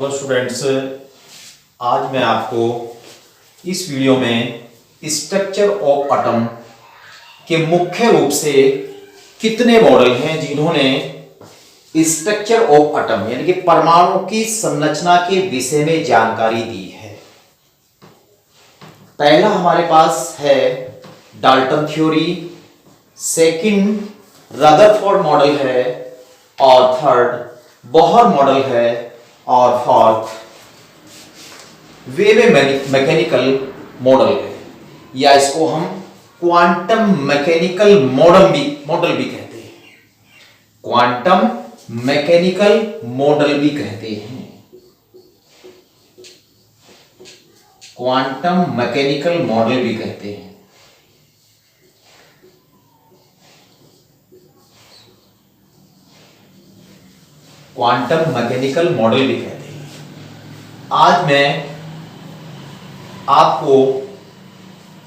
तो स्टूडेंट्स, आज मैं आपको इस वीडियो में स्ट्रक्चर ऑफ एटम के मुख्य रूप से कितने मॉडल हैं जिन्होंने स्ट्रक्चर ऑफ एटम यानी कि परमाणु की संरचना के विषय में जानकारी दी है। पहला हमारे पास है Dalton theory, second Rutherford model है और थर्ड बोहर मॉडल है और फोर्थ वेव मैकेनिकल मॉडल है, या इसको हम क्वांटम मैकेनिकल मॉडल भी कहते हैं। क्वांटम मैकेनिकल मॉडल भी कहते हैं। क्वांटम मैकेनिकल मॉडल भी कहते हैं। क्वांटम मैकेनिकल मॉडल भी कहते हैं। आज मैं आपको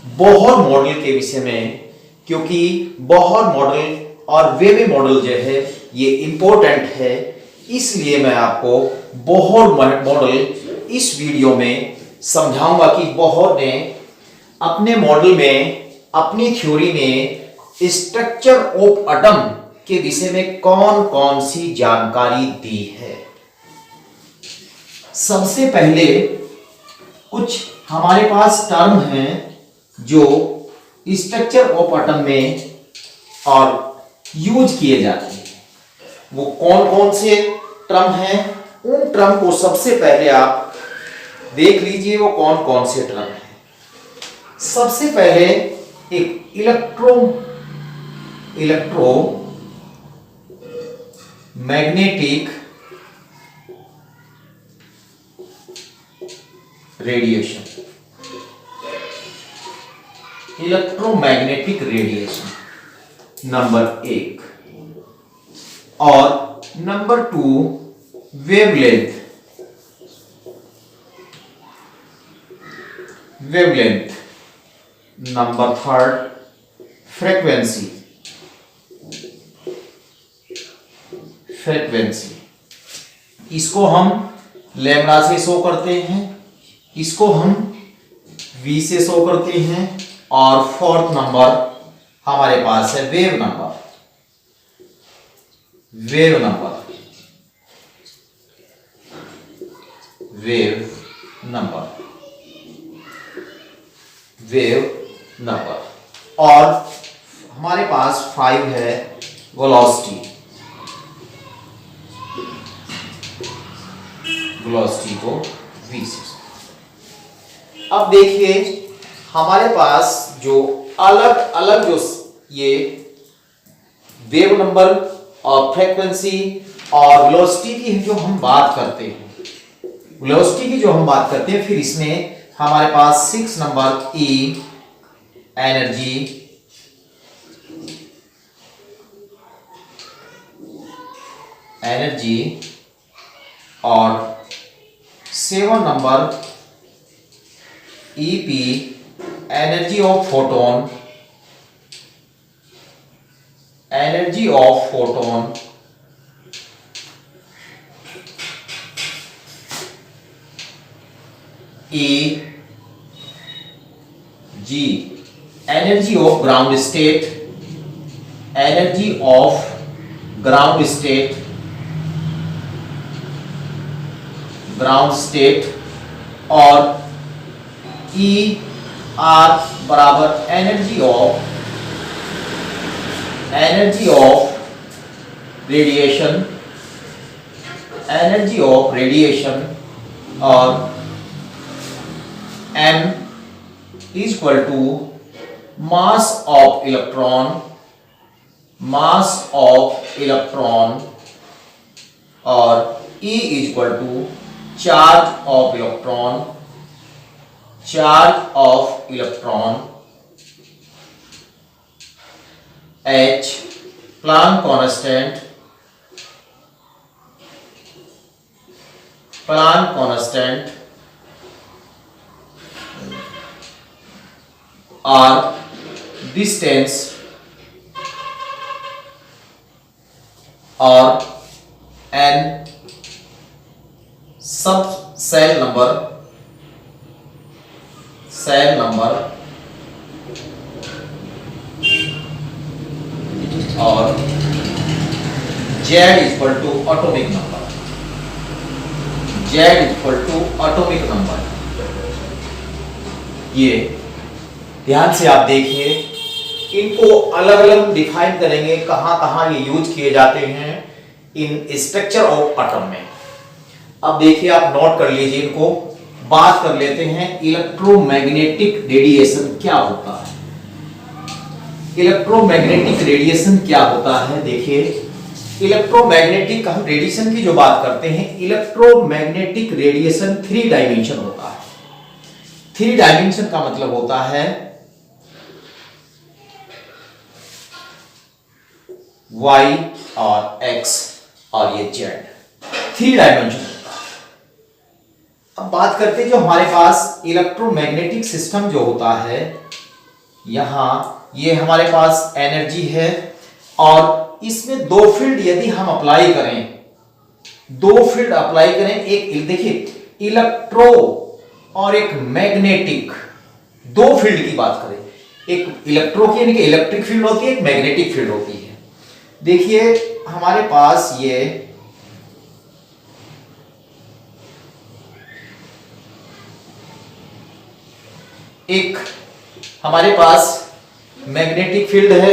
बोहर मॉडल के विषय में, क्योंकि बोहर मॉडल और वेव मॉडल जो है ये इंपॉर्टेंट है, इसलिए मैं आपको बोहर मॉडल इस वीडियो में समझाऊंगा कि बोहर ने अपने मॉडल में, अपनी थ्योरी में स्ट्रक्चर ऑफ एटम के विषय में कौन कौन सी जानकारी दी है। सबसे पहले कुछ हमारे पास टर्म हैं जो स्ट्रक्चर ऑफ एटम में और यूज किए जाते हैं। वो कौन कौन से टर्म हैं, उन टर्म को सबसे पहले आप देख लीजिए वो कौन कौन से टर्म हैं। सबसे पहले एक electro magnetic radiation, electromagnetic radiation number एक, और number two wavelength number third frequency इसको हम लैम्डा से शो करते हैं, इसको हम v से शो करते हैं, और फोर्थ नंबर हमारे पास है वेव नंबर। और हमारे पास 5 है वेलोसिटी को v से। अब देखिए हमारे पास जो अलग अलग जो ये वेव नंबर और फ्रीक्वेंसी और वेलोसिटी की जो हम बात करते हैं, फिर इसमें हमारे पास 6 नंबर E एनर्जी और 7 number EP energy of photon, EG energy of ground state, और ER बराबर एनर्जी ऑफ रेडिएशन, और M equal to mass of electron, और E equal to charge of electron, H Planck constant, R distance, और N subshell number और Z equal to atomic number, Z equal to atomic number. ये ध्यान से आप देखिए, इनको अलग अलग डिफाइन करेंगे, कहां कहां ये यूज किए जाते हैं इन स्ट्रक्चर ऑफ एटम में। अब देखिए, आप नोट कर लीजिए इनको। बात कर लेते हैं इलेक्ट्रोमैग्नेटिक रेडिएशन क्या होता है। इलेक्ट्रोमैग्नेटिक रेडिएशन क्या होता है, देखिए इलेक्ट्रोमैग्नेटिक, हम रेडिएशन की जो बात करते हैं, इलेक्ट्रोमैग्नेटिक रेडिएशन 3 डायमेंशन होता है। 3 डायमेंशन का मतलब होता है Y और X और ये Z, 3 डायमेंशन होता है। अब बात करते हैं जो हमारे पास इलेक्ट्रोमैग्नेटिक सिस्टम जो होता है, यहां ये हमारे पास एनर्जी है और इसमें 2 फील्ड यदि हम अप्लाई करें, 2 फील्ड अप्लाई करें, एक देखिए इलेक्ट्रो और एक मैग्नेटिक, 2 फील्ड की बात करें। एक इलेक्ट्रो की यानी कि इलेक्ट्रिक फील्ड होती है, एक मैग्नेटिक फील्ड होती है। देखिए हमारे पास ये एक हमारे पास मैग्नेटिक फील्ड है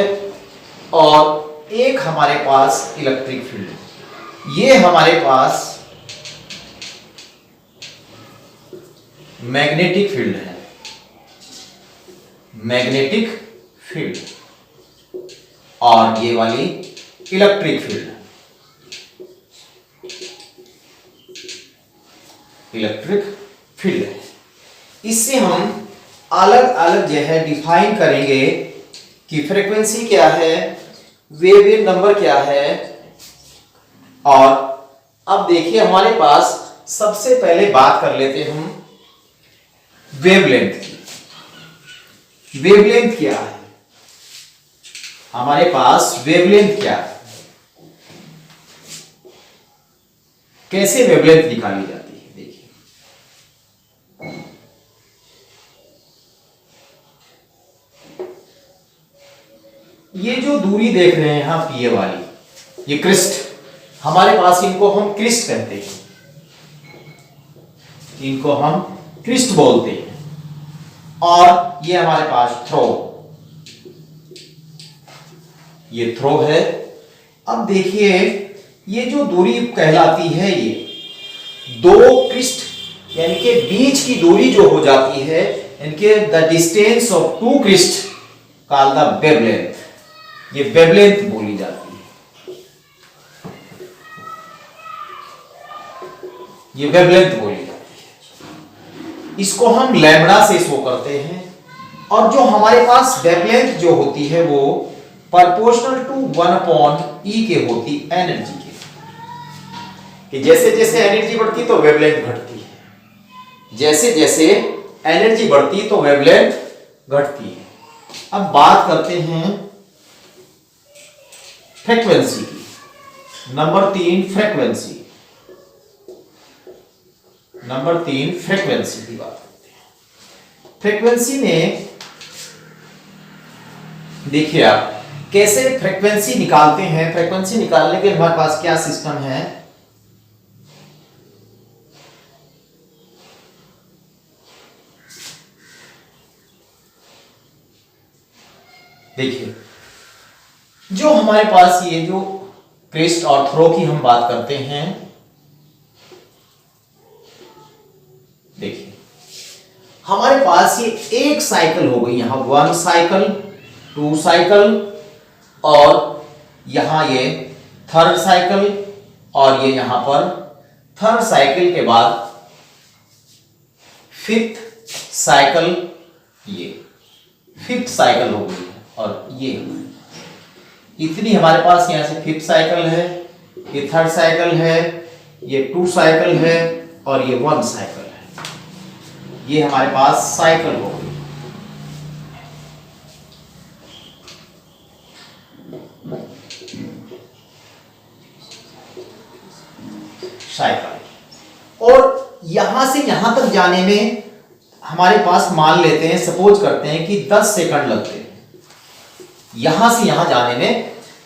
और एक हमारे पास इलेक्ट्रिक फील्ड है। ये हमारे पास मैग्नेटिक फील्ड है, मैग्नेटिक फील्ड, और ये वाली इलेक्ट्रिक फील्ड, इलेक्ट्रिक फील्ड है। इससे हम अलग अलग जो है डिफाइन करेंगे कि फ्रीक्वेंसी क्या है, वेवलेंथ नंबर क्या है। और अब देखिए हमारे पास सबसे पहले बात कर लेते हैं हम वेवलेंथ की। वेवलेंथ क्या है, हमारे पास वेवलेंथ क्या है, कैसे वेवलेंथ निकाली जाती है। देखिए ये जो दूरी देख रहे हैं आप, ये वाली, ये क्रिस्ट, हमारे पास इनको हम क्रिस्ट कहते हैं, इनको हम क्रिस्ट बोलते हैं। और ये हमारे पास थ्रो, ये थ्रो है। अब देखिए ये जो दूरी कहलाती है, ये 2 क्रिस्ट यानी कि बीच की दूरी जो हो जाती है, इनके the distance of 2 crest called the wavelength, ये वेवलेंथ बोली जाती है, ये वेवलेंथ बोली जाती है। इसको हम लैम्बडा से शो करते हैं। और जो हमारे पास वेवलेंथ जो होती है वो प्रोपोर्शनल टू 1/E के होती एनर्जी के, कि जैसे जैसे एनर्जी बढ़ती तो वेवलेंथ घटती है, जैसे जैसे एनर्जी बढ़ती तो वेवलेंथ घटती है। अब बात करते हैं फ्रीक्वेंसी की। नंबर 3 फ्रीक्वेंसी, नंबर 3 फ्रीक्वेंसी की बात करते हैं। फ्रीक्वेंसी में देखिए आप कैसे फ्रीक्वेंसी निकालते हैं। फ्रीक्वेंसी निकालने के हमारे पास क्या सिस्टम है, देखिए जो हमारे पास ये जो क्रिस्ट और थ्रो की हम बात करते हैं, देखिए हमारे पास ये एक साइकिल हो गई, यहां 1 साइकिल, 2 साइकिल, और यहां ये 3rd साइकिल, और ये यहां पर 3rd साइकिल के बाद 5th साइकिल, ये 5th साइकिल हो गई है। और ये इतनी हमारे पास यहां से 5th साइकिल है, ये 3rd साइकिल है, ये 2 साइकिल है, और ये 1 साइकिल है। ये हमारे पास साइकिल हो गई। साइकिल। और यहां से यहां तक जाने में हमारे पास मान लेते हैं, सपोज करते हैं कि 10 सेकंड लगते हैं। यहां से यहां जाने में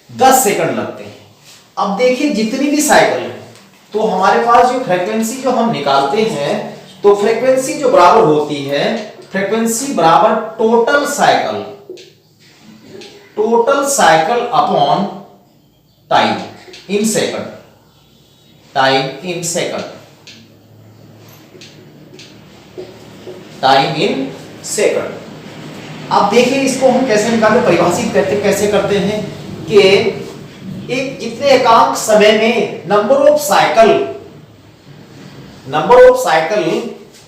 10 सेकंड लगते हैं। अब देखिए जितनी भी साइकिल है, तो हमारे पास जो फ्रीक्वेंसी जो हम निकालते हैं, तो फ्रीक्वेंसी जो बराबर होती है, फ्रीक्वेंसी बराबर total cycle upon time in second, time in second. अब देखिए इसको हम कैसे निकालते, परिभाषित कैसे करते हैं कि एक जितने एकांक समय में नंबर ऑफ साइकिल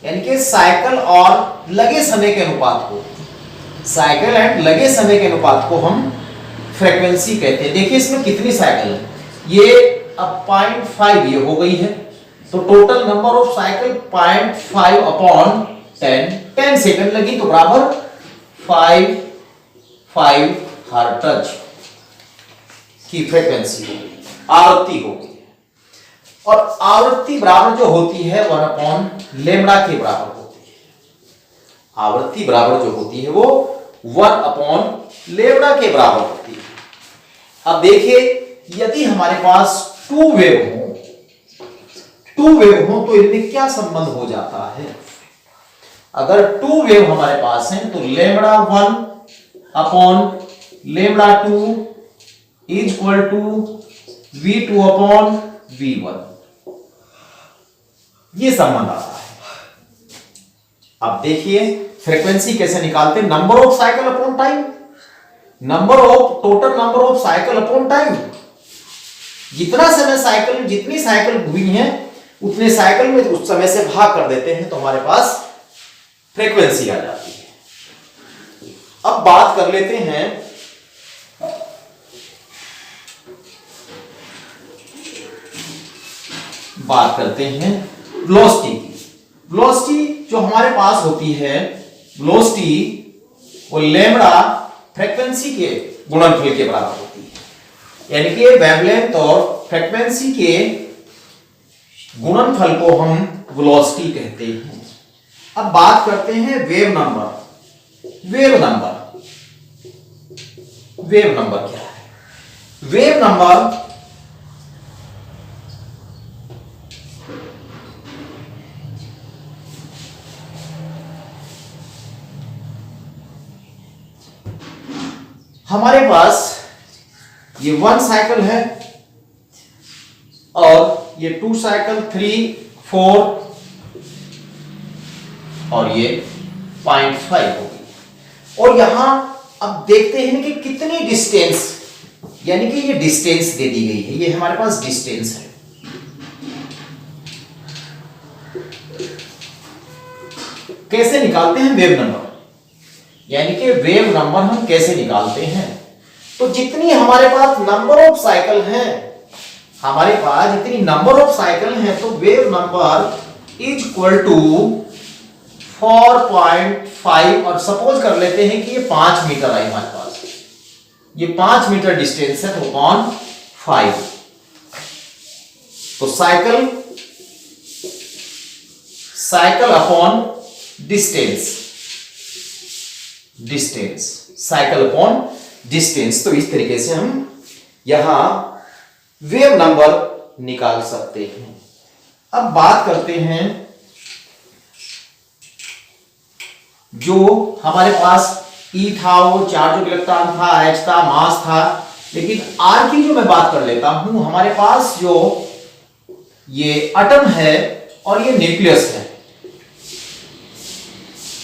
यानी कि साइकिल और लगे समय के अनुपात को, साइकिल एंड लगे समय के अनुपात को हम फ्रीक्वेंसी कहते हैं। देखिए इसमें कितनी साइकिल है, ये अब 0.5 ये हो गई है, तो total number of cycle 0.5 upon 10 second लगी, तो बराबर 5 हर्ट्ज की फ्रीक्वेंसी होगी, आवृत्ति होगी। और आवृत्ति बराबर जो होती है 1 अपॉन लेमड़ा के बराबर होती है। आवृत्ति बराबर जो होती है वो 1 अपॉन लेमड़ा के बराबर होती है। अब देखिए यदि हमारे पास टू वेव हो तो इनमें क्या संबंध हो जाता है। अगर टू वेव हमारे पास है तो lambda 1 upon lambda 2 is equal to V2 upon V1, ये संबंध आता है। अब देखिए फ्रीक्वेंसी कैसे निकालते हैं, number of cycle upon time, total number of cycle upon time. जितना समय साइकिल, जितनी साइकिल हुई है उतने साइकिल में उस समय से भाग कर देते हैं, तो हमारे पास फ्रीक्वेंसी आ जाती है। अब बात कर लेते हैं वेलोसिटी की। वेलोसिटी जो हमारे पास होती है, वेलोसिटी वो लेमड़ा फ्रीक्वेंसी के गुणनफल के बराबर होती है, यानी कि वेवलेंथ और फ्रीक्वेंसी के गुणनफल को हम वेलोसिटी कहते हैं। अब बात करते हैं वेव नंबर क्या है। वेव नंबर हमारे पास ये 1 साइकिल है और ये 2 साइकिल, 3, 4 और ये 0.5 होगी। और यहां अब देखते हैं कि कितनी डिस्टेंस, यानी कि ये डिस्टेंस दे दी गई है, ये हमारे पास डिस्टेंस है। कैसे निकालते हैं वेव नंबर, यानी कि वेव नंबर हम कैसे निकालते हैं। तो जितनी हमारे पास नंबर ऑफ साइकिल है, हमारे पास जितनी नंबर ऑफ साइकिल है, तो wave number is equal to 4.5, और सपोज कर लेते हैं कि ये 5 मीटर है हमारे पास, ये 5 मीटर डिस्टेंस है, तो अपॉन 5, तो cycle upon distance, cycle upon distance. तो इस तरीके से हम यहां वेव नंबर निकाल सकते हैं। अब बात करते हैं जो हमारे पास E था, वो चार्ज ऑफ इलेक्ट्रॉन था, H था, मास था, लेकिन R की जो मैं बात कर लेता हूं, हमारे पास जो ये एटम है और ये न्यूक्लियस है,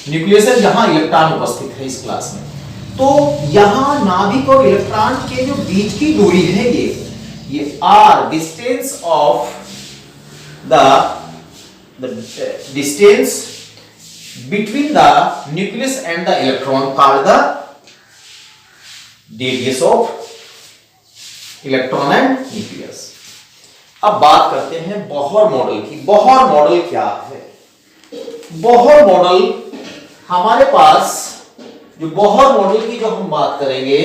न्यूक्लियस है जहां इलेक्ट्रॉन उपस्थित है इस क्लास में। तो यहां नाभिक और इलेक्ट्रॉन के जो बीच की दूरी है, ये R, distance of the distance between the nucleus and the electron called the radius of electron and nucleus। अब बात करते हैं बोहर मॉडल की। बोहर मॉडल क्या है? बोहर मॉडल हमारे पास, जो बोहर मॉडल की जो हम बात करेंगे,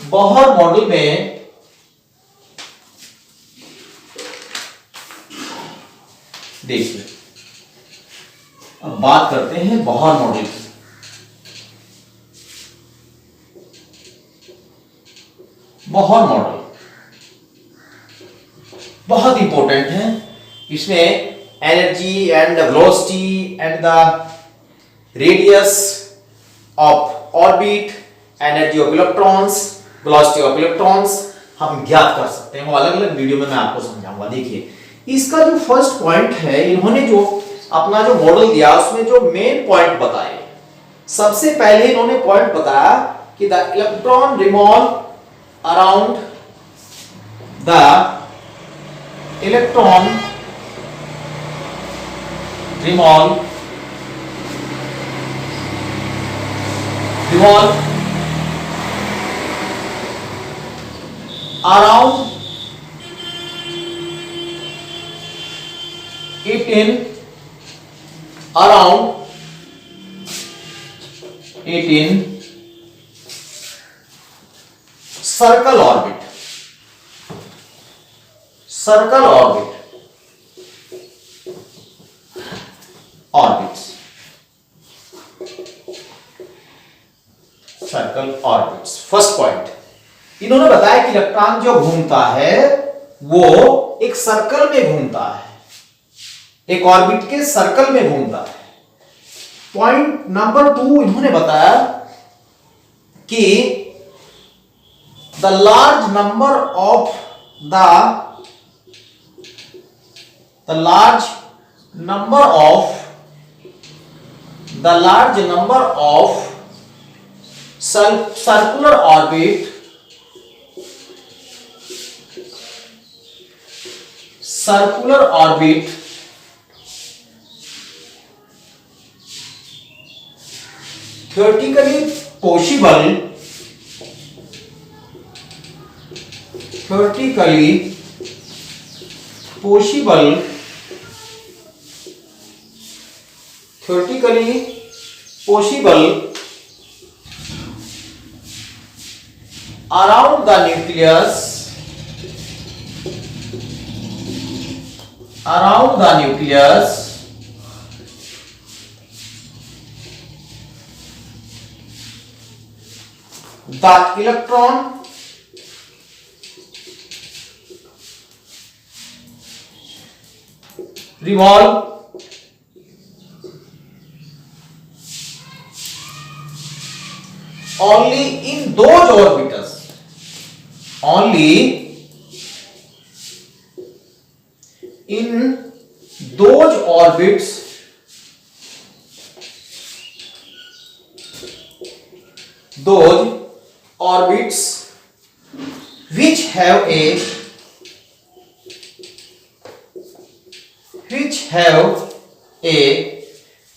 बोहर मॉडल में देखिए, अब बात करते हैं बोहर मॉडल की। बोहर मॉडल बहुत इंपॉर्टेंट है। इसमें energy and velocity and the radius of orbit, energy of electrons, velocity of electrons हम ज्ञात कर सकते हैं। वो अलग अलग वीडियो में मैं आपको समझाऊंगा। देखिए, इसका जो फर्स्ट पॉइंट है, इन्होंने जो अपना जो मॉडल दिया उसमें जो मेन पॉइंट बताए, सबसे पहले इन्होंने पॉइंट बताया कि the electron revolve around the electron revolve around it in circle orbit, orbits, circle orbits. First point, इन्होंने बताया कि इलेक्ट्रॉन जो घूमता है वो एक सर्कल में घूमता है, एक ऑर्बिट के सर्कल में घूमता है। पॉइंट नंबर 2, इन्होंने बताया कि the large number of circular orbit theoretically possible around the nucleus the electron revolve only in those orbitals, those orbits which have a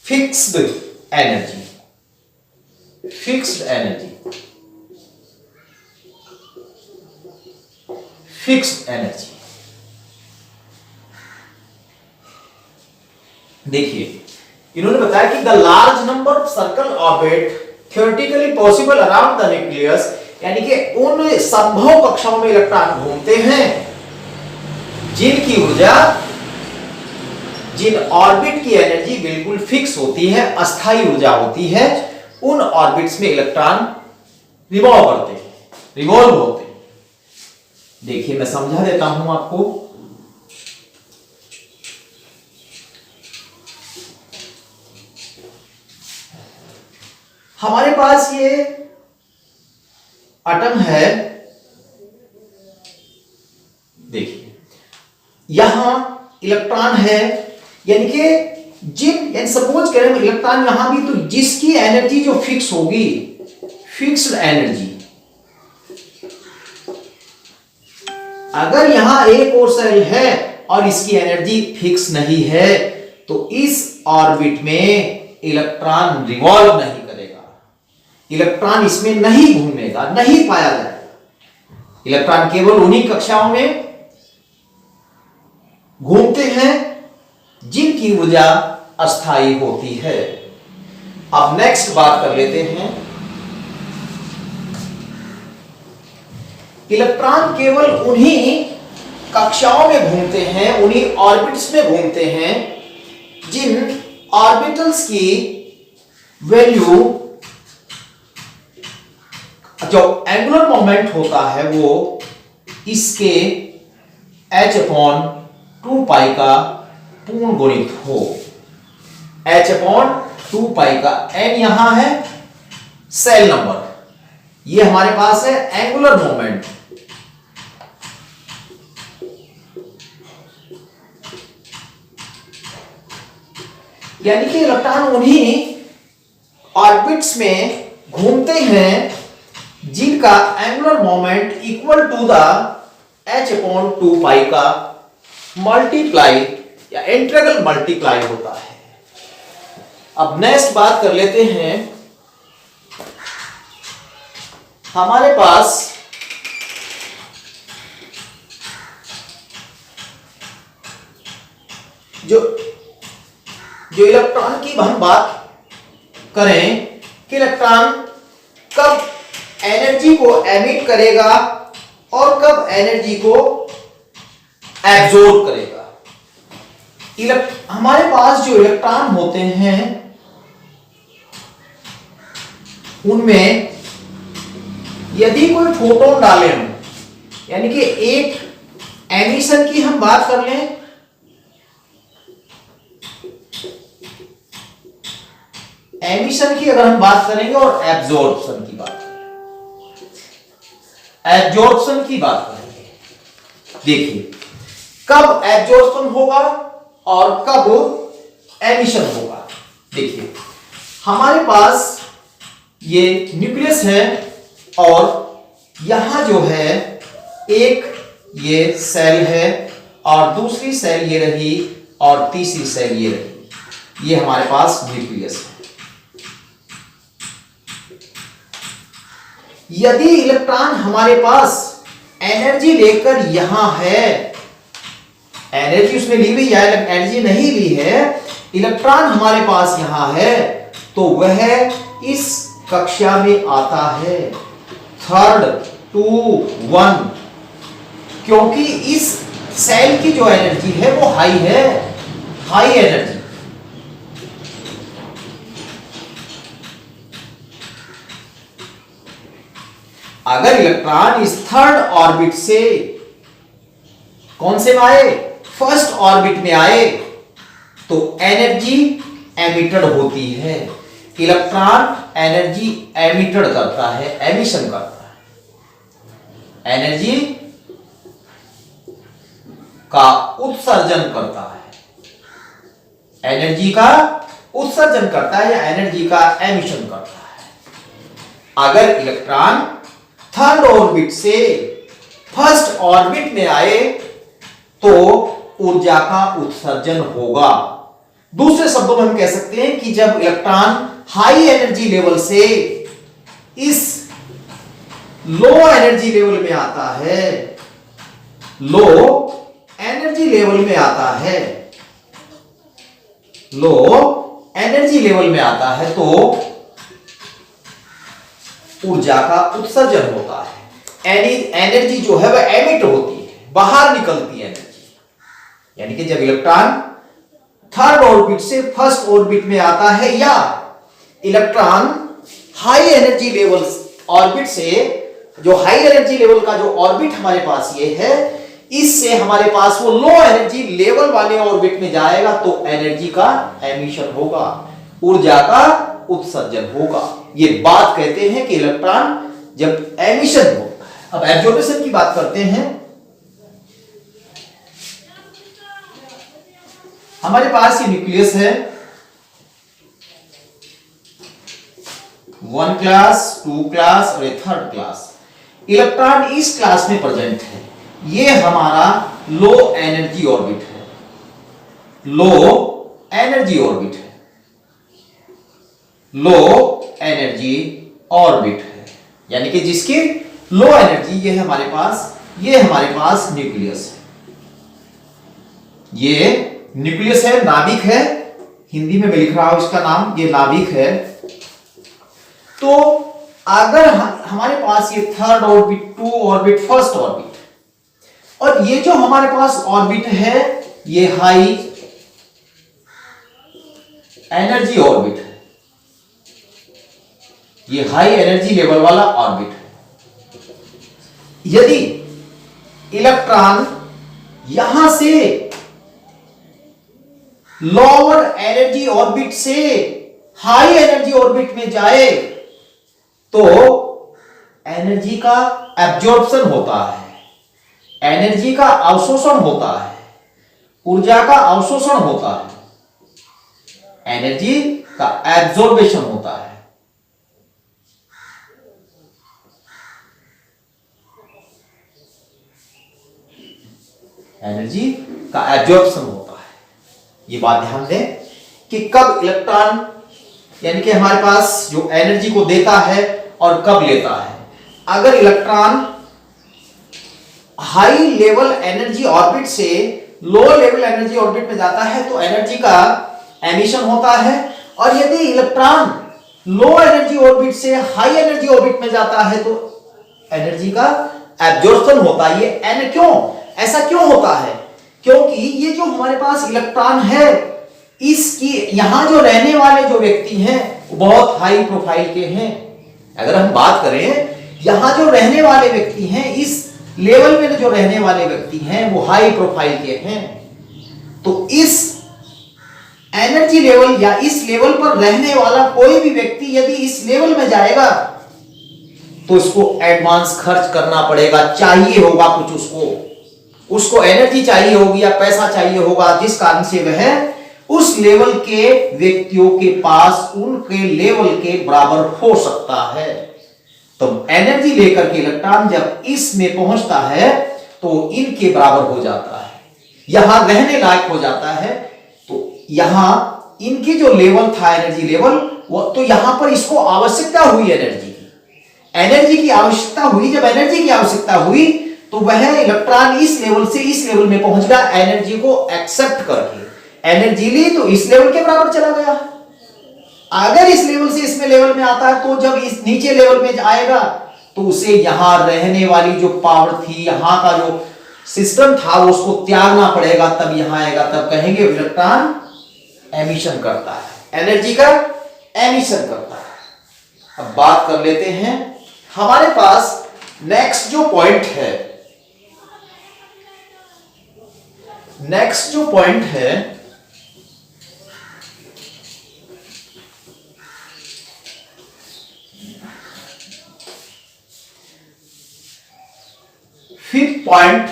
fixed energy, देखिए, इन्होंने बताया कि the large number of circle orbit theoretically possible around the nucleus, यानी कि उन संभव कक्षाओं में इलेक्ट्रॉन घूमते हैं जिनकी ऊर्जा, जिन ऑर्बिट की एनर्जी बिल्कुल फिक्स होती है, अस्थायी ऊर्जा होती है, उन ऑर्बिट्स में इलेक्ट्रॉन रिवॉल्व होते हैं। देखिए, मैं समझा देता हूं आपको। हमारे पास ये एटम है, देखिए यहां इलेक्ट्रॉन है, यानी कि सपोज करें इलेक्ट्रॉन यहां भी, तो जिसकी एनर्जी जो फिक्स होगी, फिक्स्ड एनर्जी, अगर यहां एक और सेल है और इसकी एनर्जी फिक्स नहीं है, तो इस ऑर्बिट में इलेक्ट्रॉन रिवॉल्व नहीं करेगा, इलेक्ट्रॉन इसमें नहीं घूमेगा, नहीं पाया जाएगा। इलेक्ट्रॉन केवल उन्हीं कक्षाओं में घूमते हैं जिनकी ऊर्जा अस्थायी होती है। अब नेक्स्ट बात कर लेते हैं, इलेक्ट्रॉन केवल उन्हीं कक्षाओं में घूमते हैं, उन्हीं ऑर्बिट्स में घूमते हैं जिन ऑर्बिटल्स की वैल्यू, जो एंगुलर मोमेंट होता है वो इसके h/2π का पूर्ण गुणित हो। h/2π का n यहां है सेल नंबर, ये हमारे पास है एंगुलर मोमेंट। यानी कि इलेक्ट्रॉन उन्हीं ऑर्बिट्स में घूमते हैं जिनका angular moment equal to the h/2π का मल्टीप्लाई या इंटीग्रल मल्टीप्लाई होता है। अब नेक्स्ट बात कर लेते हैं, हमारे पास जो इलेक्ट्रॉन की हम बात करें कि इलेक्ट्रॉन कब एनर्जी को एमिट करेगा और कब एनर्जी को एब्जॉर्ब करेगा। हमारे पास जो इलेक्ट्रॉन होते हैं उनमें यदि कोई फोटोन डाले हम, यानी कि एक एमिशन की हम बात कर लें, एमिशन की अगर हम बात करेंगे और एब्जॉर्प्शन की बात करेंगे, एब्जॉर्प्शन की बात करेंगे, देखिए कब एब्जॉर्प्शन होगा और कब एमिशन होगा। देखिए हमारे पास ये न्यूक्लियस है और यहां जो है एक ये सेल है और दूसरी सेल ये रही और तीसरी सेल ये रही, ये हमारे पास न्यूक्लियस है। यदि इलेक्ट्रॉन हमारे पास एनर्जी लेकर यहां है, एनर्जी उसने ली हुई है, एनर्जी नहीं ली है, इलेक्ट्रॉन हमारे पास यहां है, तो वह इस कक्षा में आता है 3rd to 1, क्योंकि इस सेल की जो एनर्जी है वो हाई है, हाई एनर्जी। अगर इलेक्ट्रॉन इस 3rd ऑर्बिट से कौन से में आए, 1st ऑर्बिट में आए, तो एनर्जी एमिटेड होती है। इलेक्ट्रॉन एनर्जी एमिटेड करता है, एमिशन करता है, एनर्जी का उत्सर्जन करता है, एनर्जी का उत्सर्जन करता है या एनर्जी का एमिशन करता है। अगर इलेक्ट्रॉन 3rd ऑर्बिट से 1st ऑर्बिट में आए तो ऊर्जा का उत्सर्जन होगा। दूसरे शब्दों में हम कह सकते हैं कि जब इलेक्ट्रॉन हाई एनर्जी लेवल से इस लो एनर्जी लेवल में आता है, लो एनर्जी लेवल में आता है, लो एनर्जी लेवल में आता है तो ऊर्जा का उत्सर्जन होता है। एनर्जी जो है वह एमिट होती है, बाहर निकलती है एनर्जी। यानी कि जब इलेक्ट्रॉन 3rd ऑर्बिट से 1st ऑर्बिट में आता है या electron high energy level orbit से, जो हाई एनर्जी लेवल का जो ऑर्बिट हमारे पास ये है, इससे हमारे पास वो लो एनर्जी लेवल वाले ऑर्बिट में जाएगा तो एनर्जी का एमिशन होगा, ऊर्जा का उत्सर्जन होगा। ये बात कहते हैं कि इलेक्ट्रॉन जब एमिशन हो। अब एब्जॉर्प्शन की बात करते हैं। हमारे पास ये न्यूक्लियस है, 1 क्लास, 2 क्लास और 3rd क्लास। इलेक्ट्रॉन इस क्लास में प्रेजेंट है, ये हमारा लो एनर्जी ऑर्बिट है, लो एनर्जी ऑर्बिट है, लो एनर्जी ऑर्बिट है, यानी कि जिसकी लो एनर्जी ये है हमारे पास, ये हमारे पास न्यूक्लियस है, ये न्यूक्लियस है, नाभिक है, हिंदी में मैं लिख रहा हूं इसका नाम, ये नाभिक है। तो अगर हमारे पास ये 3rd orbit, 2 orbit, 1st orbit, और ये जो हमारे पास ऑर्बिट है ये हाई एनर्जी ऑर्बिट है, ये हाई एनर्जी लेवल वाला ऑर्बिट है। यदि इलेक्ट्रॉन यहां से लोअर एनर्जी ऑर्बिट से हाई एनर्जी ऑर्बिट में जाए तो एनर्जी का एब्जॉर्प्शन होता है, एनर्जी का अवशोषण होता है, ऊर्जा का अवशोषण होता है, एनर्जी का एब्जॉर्बेशन होता है। एनर्जी का एब्जॉर्प्शन होता है। ये बात ध्यान दें कि कब इलेक्ट्रॉन यानी कि हमारे पास जो एनर्जी को देता है और कब लेता है। अगर electron high level energy orbit से लो लेवल एनर्जी ऑर्बिट में जाता है तो एनर्जी का एमिशन होता है, और यदि इलेक्ट्रॉन लो एनर्जी ऑर्बिट से हाई एनर्जी ऑर्बिट में जाता है तो एनर्जी का एब्जॉर्प्शन होता है। ये क्यों ऐसा क्यों होता है? क्योंकि ये जो हमारे पास इलेक्ट्रॉन है, इसकी यहां जो रहने वाले जो व्यक्ति हैं वो बहुत हाई प्रोफाइल के हैं। अगर हम बात करें यहां जो रहने वाले व्यक्ति हैं, इस लेवल में जो रहने वाले व्यक्ति हैं वो हाई प्रोफाइल के हैं, तो इस एनर्जी लेवल या इस लेवल पर रहने वाला कोई भी व्यक्ति यदि इस लेवल में जाएगा तो इसको एडवांस खर्च करना पड़ेगा, चाहिए होगा कुछ, उसको एनर्जी चाहिए होगी या पैसा चाहिए होगा, जिस कारण से वह उस लेवल के व्यक्तियों के पास उनके लेवल के बराबर हो सकता है। तो एनर्जी लेकर के इलेक्ट्रॉन जब इसमें पहुंचता है तो इनके बराबर हो जाता है, यहां रहने लायक हो जाता है। तो यहां इनकी जो लेवल था एनर्जी लेवल, वो तो यहां पर इसको आवश्यकता हुई एनर्जी की आवश्यकता हुई। जब एनर्जी की आवश्यकता हुई तो वह इलेक्ट्रॉन इस लेवल से इस लेवल में पहुंच गया, एनर्जी को एक्सेप्ट करके एनर्जी ली तो इस लेवल के बराबर चला गया। अगर इस लेवल से इसमें लेवल में आता है तो जब इस नीचे लेवल में आएगा तो उसे यहां रहने वाली जो पावर थी, यहां का जो सिस्टम था वो उसको त्यागना पड़ेगा, तब यहां आएगा। तब कहेंगे इलेक्ट्रॉन एमिशन करता है, एनर्जी का एमिशन करता है। अब बात कर लेते हैं हमारे पास नेक्स्ट जो पॉइंट है, fifth point,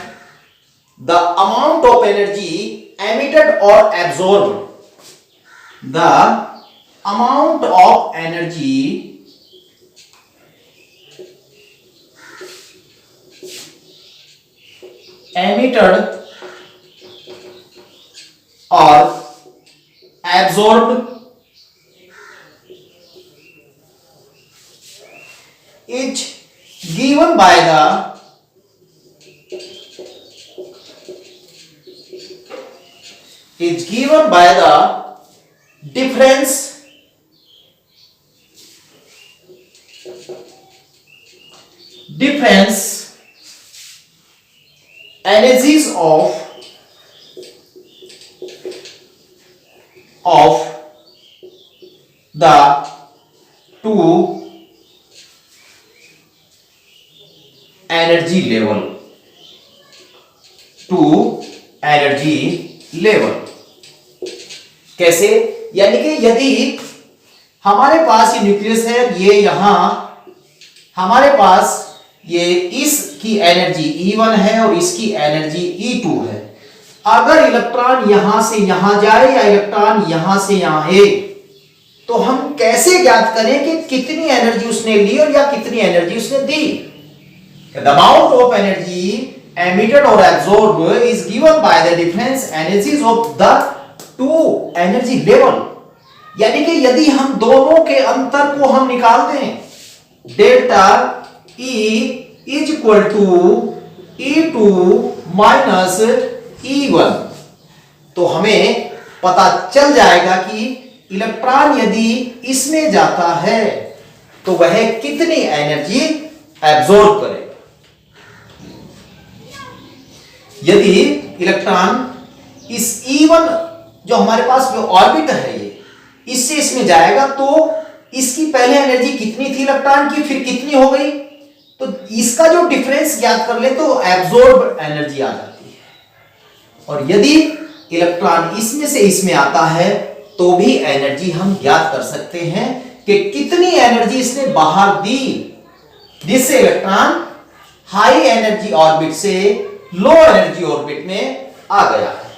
the amount of energy emitted or absorbed. The amount of energy emitted or absorbed is given by the difference energies of the two energy level। कैसे? यानी कि यदि हमारे पास ये न्यूक्लियस है, ये यहां हमारे पास ये इसकी एनर्जी E1 है और इसकी एनर्जी E2 है। अगर इलेक्ट्रॉन यहां से यहां जाए या इलेक्ट्रॉन यहां से यहां आए तो हम कैसे ज्ञात करें कि कितनी एनर्जी उसने ली और या कितनी एनर्जी उसने दी? The amount of energy emitted or absorbed is given by the difference energies of the two energy level। यानी कि यदि हम दोनों के अंतर को हम निकाल दें, delta E is equal to E2 minus E1, तो हमें पता चल जाएगा कि इलेक्ट्रॉन यदि इसमें जाता है तो वह कितनी एनर्जी एब्जॉर्ब करेगा। यदि इलेक्ट्रॉन इस E1 जो हमारे पास जो ऑर्बिट है, इससे इसमें जाएगा तो इसकी पहले एनर्जी कितनी थी इलेक्ट्रॉन की, फिर कितनी हो गई, तो इसका जो डिफरेंस ज्ञात कर ले तो एब्जॉर्ब एनर्जी आ जाती है। और यदि इलेक्ट्रॉन इसमें से इसमें आता है तो भी एनर्जी हम ज्ञात कर सकते हैं कि कितनी एनर्जी इसने बाहर दी, जिससे इलेक्ट्रॉन हाई एनर्जी ऑर्बिट से लो एनर्जी ऑर्बिट में आ गया है।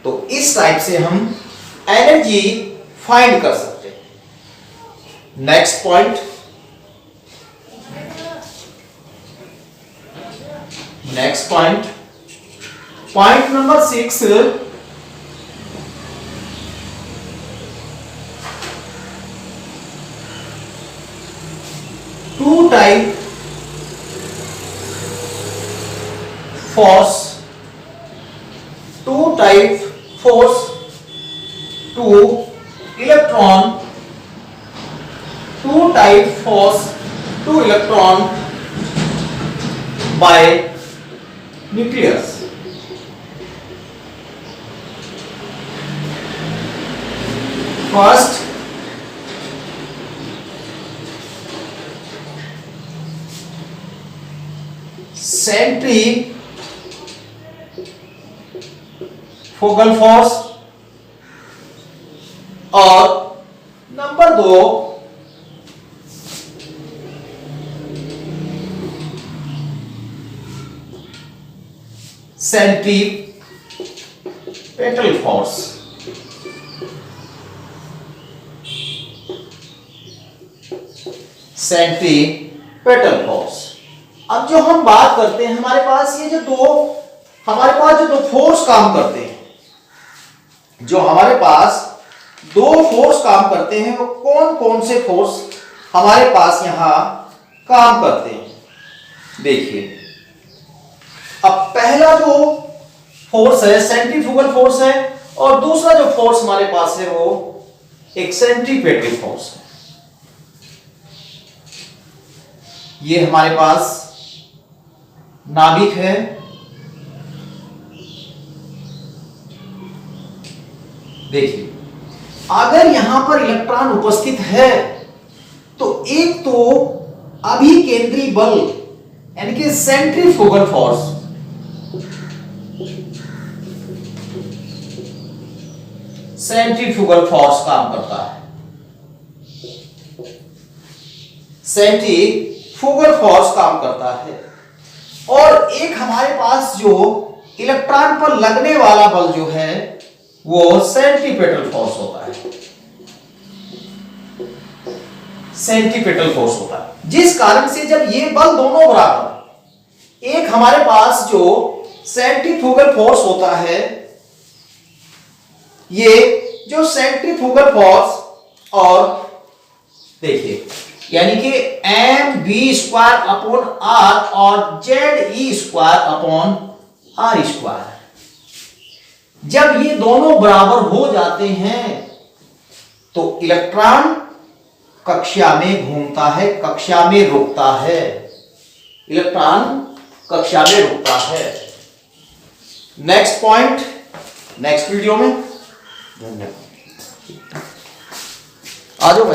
तो इस टाइप से हम एनर्जी फाइंड कर सकते हैं। Next point, point number 6, two type force to electron by nucleus. First, centrifugal force और number 2 centripetal force. Centripetal force. अब जो हम बात करते हैं, हमारे पास जो दो फोर्स काम करते हैं, जो हमारे पास दो फोर्स काम करते हैं, वो कौन कौन से फोर्स हमारे पास यहां काम करते हैं। देखिए, अब पहला जो फोर्स है सेंट्रीफ्यूगल फोर्स है, और दूसरा जो फोर्स हमारे पास है वो एक सेंट्रीपेटल फोर्स है। ये हमारे पास नाभिक है, देखिए अगर यहां पर इलेक्ट्रॉन उपस्थित है तो एक तो अभिकेंद्री बल यानी कि सेंट्रीफ्यूगल फोर्स, काम करता है। सेंट्रीफ्यूगल फोर्स काम करता है, और एक हमारे पास जो इलेक्ट्रॉन पर लगने वाला बल जो है वो सेंट्रीपेटल फोर्स होता है। सेंट्रीपेटल फोर्स होता है, जिस कारण से जब ये बल दोनों बराबर, एक हमारे पास जो सेंट्रीफ्यूगल फोर्स होता है, ये जो सेंट्रीफ्यूगल फोर्स, और देखिए यानी कि mv² अपॉन r और ze² अपॉन r², जब ये दोनों बराबर हो जाते हैं तो इलेक्ट्रॉन कक्षा में घूमता है, कक्षा में रुकता है। इलेक्ट्रॉन कक्षा में रुकता है। नेक्स्ट पॉइंट नेक्स्ट वीडियो में। धन्यवाद। आ जाओ भाई।